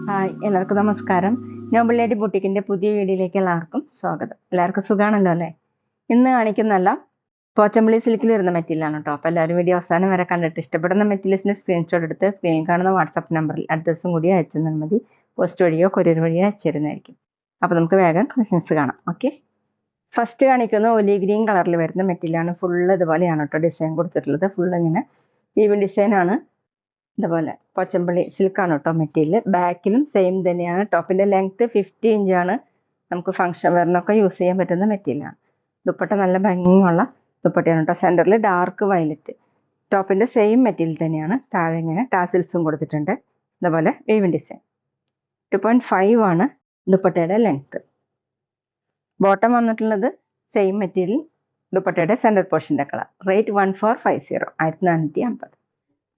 Hi, എല്ലാവർക്കും നമസ്കാരം. Noble lady ബുട്ടിക്കിന്റെ പുതിയ വീഡിയോയിലേക്ക് എല്ലാവർക്കും സ്വാഗതം. എല്ലാവർക്കും സുഖാണല്ലോ അല്ലേ? ഇന്ന് കാണിക്കുന്നല്ല പോച്ചമ്പള്ളി സിൽക്കിൽ വരുന്ന മെറ്റീരിയലാണ് കേട്ടോ. അപ്പോൾ എല്ലാവരും വീഡിയോ അവസാനം വരെ കണ്ടിട്ട് ഇഷ്ടപ്പെടുന്ന മെറ്റീരിയൽസിന് സ്ക്രീൻഷോട്ട് എടുത്ത് സ്ക്രീനിൽ കാണുന്ന വാട്സാപ്പ് നമ്പറിൽ അഡ്രസ്സും കൂടി അയച്ചു തന്നാൽ മതി. പോസ്റ്റ് വഴിയോ കൊറിയർ വഴിയോ അയച്ചിരുന്നതായിരിക്കും. അപ്പോൾ നമുക്ക് വേഗം കളക്ഷൻസ് കാണാം. ഓക്കെ, ഫസ്റ്റ് കാണിക്കുന്ന ഒലി ഗ്രീൻ കളറിൽ വരുന്ന മെറ്റീരിയലാണ്. ഫുള്ള് ഇതുപോലെയാണ് കേട്ടോ ഡിസൈൻ കൊടുത്തിട്ടുള്ളത്. ഫുള്ള് ഇങ്ങനെ വീവിൻ ഡിസൈനാണ്. ഇതുപോലെ പോച്ചമ്പള്ളി സിൽക്കാണ് കേട്ടോ മെറ്റീരിയൽ. ബാക്കിലും സെയിം തന്നെയാണ്. ടോപ്പിന്റെ ലെങ്ത് 50 ഇഞ്ചാണ്. നമുക്ക് ഫംഗ്ഷൻ വെയറിനൊക്കെ യൂസ് ചെയ്യാൻ പറ്റുന്ന മെറ്റീരിയലാണ്. ദുപ്പട്ട നല്ല ഭംഗിയുള്ള ദുപ്പട്ടയാണ് കേട്ടോ. സെന്ററിൽ ഡാർക്ക് വയലറ്റ്. ടോപ്പിന്റെ സെയിം മെറ്റീരിയൽ തന്നെയാണ്. താഴെ ഇങ്ങനെ ടാസിൽസും കൊടുത്തിട്ടുണ്ട്. ഇതുപോലെ വീവിൻ ഡിസൈൻ. 2.5 ആണ് ദുപ്പട്ടയുടെ ലെങ്ത്. ബോട്ടം വന്നിട്ടുള്ളത് സെയിം മെറ്റീരിയൽ. ദുപ്പട്ടയുടെ സെന്റർ പോർഷന്റെ കളർ. റേറ്റ് 1450, 1450.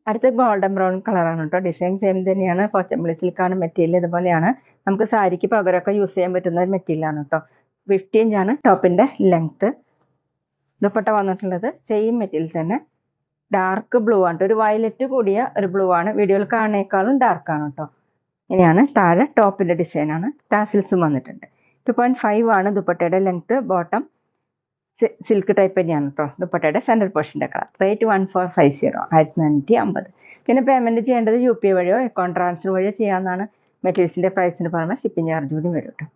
അടുത്ത ഗോൾഡൻ ബ്രൗൺ കളറാണ് കേട്ടോ. ഡിസൈൻ സെയിം തന്നെയാണ്. പോച്ചമ്പള്ളി സിൽക്കാണ് മെറ്റീരിയൽ. ഇതുപോലെയാണ്. നമുക്ക് സാരിക്ക് പകരമൊക്കെ യൂസ് ചെയ്യാൻ പറ്റുന്ന ഒരു മെറ്റീരിയലാണ് കേട്ടോ. 50 ഇഞ്ചാണ് ടോപ്പിന്റെ ലെങ്ത്. ദുപ്പട്ട വന്നിട്ടുള്ളത് സെയിം മെറ്റീരിയൽ തന്നെ. ഡാർക്ക് ബ്ലൂ ആണ്. ഒരു വയലറ്റ് കൂടിയ ഒരു ബ്ലൂ ആണ്. വീഡിയോയിൽ കാണുന്നേക്കാളും ഡാർക്ക് ആണ് കേട്ടോ. ഇനിയാണ് താഴെ ടോപ്പിന്റെ ഡിസൈൻ ആണ്. ടാസിൽസും വന്നിട്ടുണ്ട്. 2.5 ആണ് ദുപ്പട്ടയുടെ ലെങ്ത്. ബോട്ടം സിൽക്ക് ടൈപ്പ് തന്നെയാണ് കേട്ടോ. ദുപ്പട്ടയുടെ സെൻട്രൽ പോർഷന്റെ കളർ. റേറ്റ് 1450, 1450. പിന്നെ പേയ്മെന്റ് ചെയ്യേണ്ടത് UPI വഴിയോ അക്കൗണ്ട് ട്രാൻസ്ഫർ വഴിയോ ചെയ്യാവുന്നതാണ്. മെറ്റീരിയൽസിന്റെ പ്രൈസിന് പുറമെ ഷിപ്പിംഗ് ചാർജ് കൂടി വരും കേട്ടോ.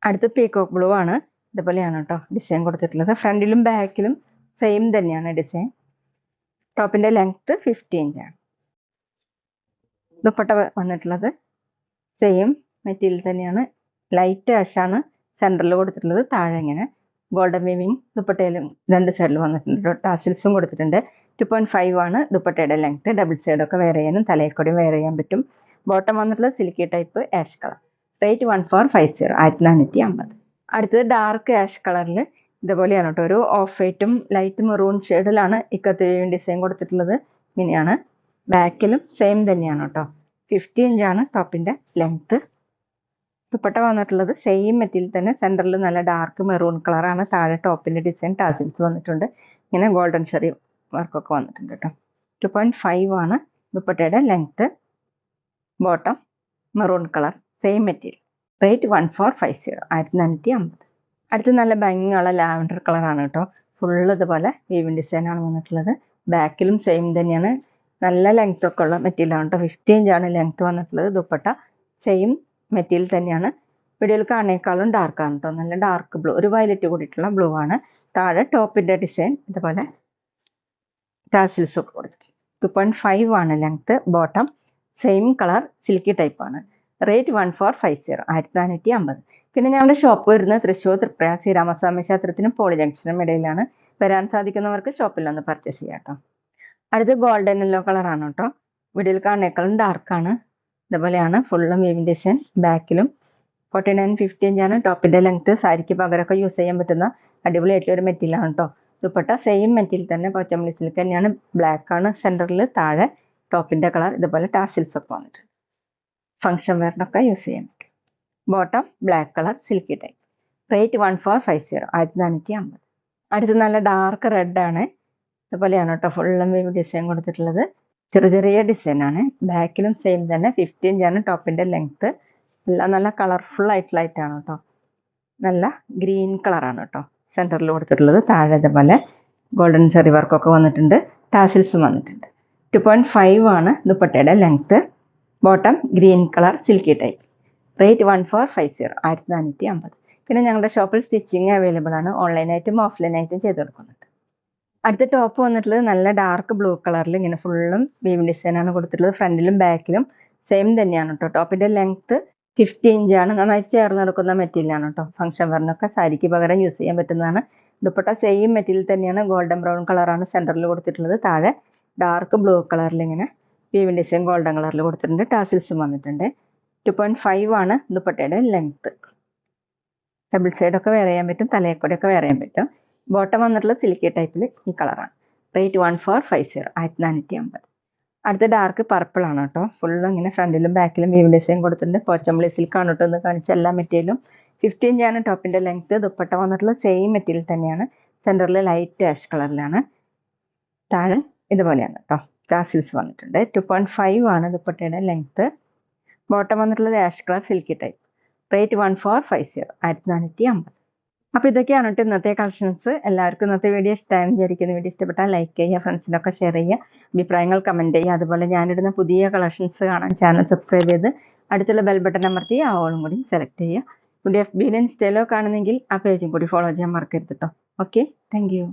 അടുത്ത് പീകോക്ക് ബ്ലൂ ആണ്. ഇതുപോലെയാണ് കേട്ടോ ഡിസൈൻ കൊടുത്തിട്ടുള്ളത്. ഫ്രണ്ടിലും ബാക്കിലും സെയിം തന്നെയാണ് ഡിസൈൻ. ടോപ്പിന്റെ ലെങ്ത് 50 ഇഞ്ചാണ്. ദുപ്പട്ട വന്നിട്ടുള്ളത് സെയിം മെറ്റീരിയൽ തന്നെയാണ്. ലൈറ്റ് ആഷാണ് സെൻറ്ററിൽ കൊടുത്തിട്ടുള്ളത്. താഴെ ഇങ്ങനെ ഗോൾഡൻ വീവിങ് ദുപ്പട്ടയിലും രണ്ട് സൈഡിൽ വന്നിട്ടുണ്ട്. ടാസിൽസും കൊടുത്തിട്ടുണ്ട്. 2.5 ആണ് ദുപ്പട്ടയുടെ ലെങ്ത്. ഡബിൾ സൈഡൊക്കെ വെയർ ചെയ്യാനും തലയിൽക്കൂടിയും വെയർ ചെയ്യാൻ പറ്റും. ബോട്ടം വന്നിട്ടുള്ളത് silky type ash colour. Rate 1450, 1450. അടുത്തത് ഡാർക്ക് ആഷ് കളറിൽ ഇതുപോലെയാണ് കേട്ടോ. ഒരു ഓഫ് വൈറ്റും ലൈറ്റ് മെറൂൺ ഷെയ്ഡിലാണ് ഇക്കത്ത് വീവിങ് ഡിസൈൻ കൊടുത്തിട്ടുള്ളത്. ഇങ്ങനെയാണ്. ബാക്കിലും സെയിം തന്നെയാണ് കേട്ടോ. 50 ഇഞ്ചാണ് ടോപ്പിന്റെ ലെങ്ത്. ദുപ്പട്ട വന്നിട്ടുള്ളത് സെയിം മെറ്റീരിയൽ തന്നെ. സെന്ററിൽ നല്ല ഡാർക്ക് മെറൂൺ കളറാണ്. താഴെ ടോപ്പിന്റെ ഡിസൈൻ ടാസിൽസ് വന്നിട്ടുണ്ട്. ഇങ്ങനെ ഗോൾഡൻ ഷെറി വർക്കൊക്കെ വന്നിട്ടുണ്ട് കേട്ടോ. 2.5 ആണ് ദുപ്പട്ടയുടെ length. Bottom maroon colour same material. Rate 1450, 1450. അടുത്ത് നല്ല ഭംഗിയുള്ള ലാവൻഡർ കളറാണ് കേട്ടോ. ഫുള്ള് ഇതുപോലെ വീവിൻ ഡിസൈൻ ആണ് വന്നിട്ടുള്ളത്. ബാക്കിലും സെയിം തന്നെയാണ്. നല്ല ലെങ്ത് ഒക്കെ ഉള്ള മെറ്റീരിയലാണ് കേട്ടോ. 50 ഇഞ്ചാണ് ലെങ്ത് വന്നിട്ടുള്ളത്. ദുപ്പട്ട സെയിം മെറ്റീരിയൽ തന്നെയാണ്. വീഡിയോയിൽ കാണേക്കാളും ഡാർക്കാണ് കേട്ടോ. നല്ല ഡാർക്ക് ബ്ലൂ, ഒരു വയലറ്റ് കൂടിയിട്ടുള്ള ബ്ലൂ ആണ്. താഴെ ടോപ്പിന്റെ ഡിസൈൻ ഇതുപോലെ ടാസിൽസ് ഒക്കെ കൊടുത്തിട്ട്. 2.5 ആണ് length. Bottom same colour silky type ആണ്. റേറ്റ് 1450, 1450. പിന്നെ ഞങ്ങളുടെ ഷോപ്പ് വരുന്നത് തൃശ്ശൂർ തൃപ്രയ ശ്രീരാമസ്വാമി ക്ഷേത്രത്തിനും പോളി ജംഗ്ഷനും ഇടയിലാണ്. വരാൻ സാധിക്കുന്നവർക്ക് ഷോപ്പിൽ ഒന്ന് പർച്ചേസ് ചെയ്യാം കേട്ടോ. അടുത്ത് ഗോൾഡൻ യെല്ലോ കളറാണ് കേട്ടോ. വീഡിയോയിൽ കാണേക്കാളും ഡാർക്കാണ്. ഇതുപോലെയാണ് ഫുള്ളും വീവിൻ ഡിസൈൻ. ബാക്കിലും 49-50 ഇഞ്ചാണ് ടോപ്പിന്റെ ലെങ്ത്. സാരിക്ക് പകരമൊക്കെ യൂസ് ചെയ്യാൻ പറ്റുന്ന അടിപൊളിയായിട്ടുള്ള ഒരു മെറ്റീരിയലാണ് കേട്ടോ. ദുപ്പട്ട സെയിം മെറ്റീരിയൽ തന്നെ. പോച്ചമ്പള്ളി സിൽക്ക് തന്നെയാണ്. ബ്ലാക്ക് ആണ് സെന്ററിൽ. താഴെ ടോപ്പിന്റെ കളർ ഇതുപോലെ ടാസിൽസ് ഒക്കെ വന്നിട്ടുണ്ട്. ഫംഗ്ഷൻ വെയറിനൊക്കെ യൂസ് ചെയ്യാൻ പറ്റും. Bottom black colour silky type. Rate 1450, 1450. അടുത്ത് നല്ല ഡാർക്ക് റെഡ് ആണ്. ഇതുപോലെയാണ് കേട്ടോ ഫുള്ളും വീവ് ഡിസൈൻ കൊടുത്തിട്ടുള്ളത്. ചെറിയ ചെറിയ ഡിസൈൻ ആണ്. ബാക്കിലും സെയിം തന്നെ. 50 ഇഞ്ചാണ് ടോപ്പിന്റെ ലെങ്ത്. എല്ലാം നല്ല കളർഫുൾ ആയിട്ടാണ് കേട്ടോ. നല്ല ഗ്രീൻ കളറാണ് കേട്ടോ സെന്ററിൽ കൊടുത്തിട്ടുള്ളത്. താഴെ ഇതുപോലെ ഗോൾഡൻ ചെറി വർക്കൊക്കെ വന്നിട്ടുണ്ട്. ടാസിൽസും വന്നിട്ടുണ്ട്. 2.5 ആണ് ദുപ്പട്ടയുടെ length. Bottom green colour silky type. Rate 1450, 1450. പിന്നെ ഞങ്ങളുടെ ഷോപ്പിൽ സ്റ്റിച്ചിങ് അവൈലബിൾ ആണ്. ഓൺലൈനായിട്ടും ഓഫ്ലൈനായിട്ടും ചെയ്ത് കൊടുക്കുന്നുണ്ട്. അടുത്ത ടോപ്പ് വന്നിട്ടുള്ളത് നല്ല ഡാർക്ക് ബ്ലൂ കളറിൽ ഇങ്ങനെ ഫുള്ളും വീവിൻ ഡിസൈൻ ആണ് കൊടുത്തിട്ടുള്ളത്. ഫ്രണ്ടിലും ബാക്കിലും സെയിം തന്നെയാണ് കേട്ടോ. ടോപ്പിന്റെ ലെങ്ത് 50 ഇഞ്ചാണ്. നന്നായി ചേർന്ന് നടക്കുന്ന മെറ്റീരിയലാണ് കേട്ടോ. ഫംഗ്ഷൻ വെയറിനൊക്കെ സാരിക്ക് പകരം യൂസ് ചെയ്യാൻ പറ്റുന്നതാണ്. ദുപ്പട്ട സെയിം മെറ്റീരിയൽ തന്നെയാണ്. ഗോൾഡൻ ബ്രൗൺ കളറാണ് സെന്ററിൽ കൊടുത്തിട്ടുള്ളത്. താഴെ ഡാർക്ക് ബ്ലൂ കളറിൽ ഇങ്ങനെ വീവിൻ ഡിസൈൻ ഗോൾഡൻ കളറിൽ കൊടുത്തിട്ടുണ്ട്. ടാസിൽസും വന്നിട്ടുണ്ട്. 2.5 ആണ് ദുപ്പട്ടയുടെ ലെങ്ത്. ഡബിൾ സൈഡൊക്കെ വെയർ ചെയ്യാൻ പറ്റും. തലയക്കൂടെയൊക്കെ വെയർ ചെയ്യാൻ പറ്റും. ബോട്ടം വന്നിട്ടുള്ളത് സിൽക്കി ടൈപ്പിൽ ഈ കളറാണ്. റേറ്റ് 1450, 1450. അടുത്ത ഡാർക്ക് പർപ്പിൾ ആണ് കേട്ടോ. ഫുള്ളും ഇങ്ങനെ ഫ്രണ്ടിലും ബാക്കിലും വീവ് ഡിസൈൻ കൊടുത്തിട്ടുണ്ട്. പോച്ചമ്പള്ളി സിൽക്കാണ് കേട്ടോ എന്ന് കാണിച്ച എല്ലാ മെറ്റീരിയലും. 50 ഇഞ്ചാണ് ടോപ്പിന്റെ ലെങ്ത്. ദുപ്പട്ട വന്നിട്ടുള്ളത് സെയിം മെറ്റീരിയൽ തന്നെയാണ്. സെന്ററിൽ ലൈറ്റ് ആഷ് കളറിലാണ്. താഴെ ഇതുപോലെയാണ് കേട്ടോ. ടാസിൽസ് വന്നിട്ടുണ്ട്. 2.5 ആണ് ദുപ്പട്ടയുടെ ലെങ്ത്. ബോട്ടം വന്നിട്ടുള്ളത് ash colour silky type. Rate 1450, 1450. അപ്പോൾ ഇതൊക്കെയാണ് കേട്ടോ ഇന്നത്തെ കളക്ഷൻസ്. എല്ലാവർക്കും ഇന്നത്തെ വീഡിയോ ഇഷ്ടമായെന്ന് വിചാരിക്കുന്നു. വീഡിയോ ഇഷ്ടപ്പെട്ടാൽ ലൈക്ക് ചെയ്യുക, ഫ്രണ്ട്സിനൊക്കെ ഷെയർ ചെയ്യുക, അഭിപ്രായങ്ങൾ കമൻറ്റ് ചെയ്യുക. അതുപോലെ ഞാനിടുന്ന പുതിയ കളക്ഷൻസ് കാണാൻ ചാനൽ സബ്സ്ക്രൈബ് ചെയ്ത് അടുത്തുള്ള ബെൽ ബട്ടൺ അമർത്തി ആ ഓളും കൂടി സെലക്ട് ചെയ്യുക. വീഡിയോ FB ഇൻസ്റ്റയിലോ കാണുന്നെങ്കിൽ ആ പേജും കൂടി ഫോളോ ചെയ്യാൻ മറക്കരുത് കേട്ടോ. Okay, thank you.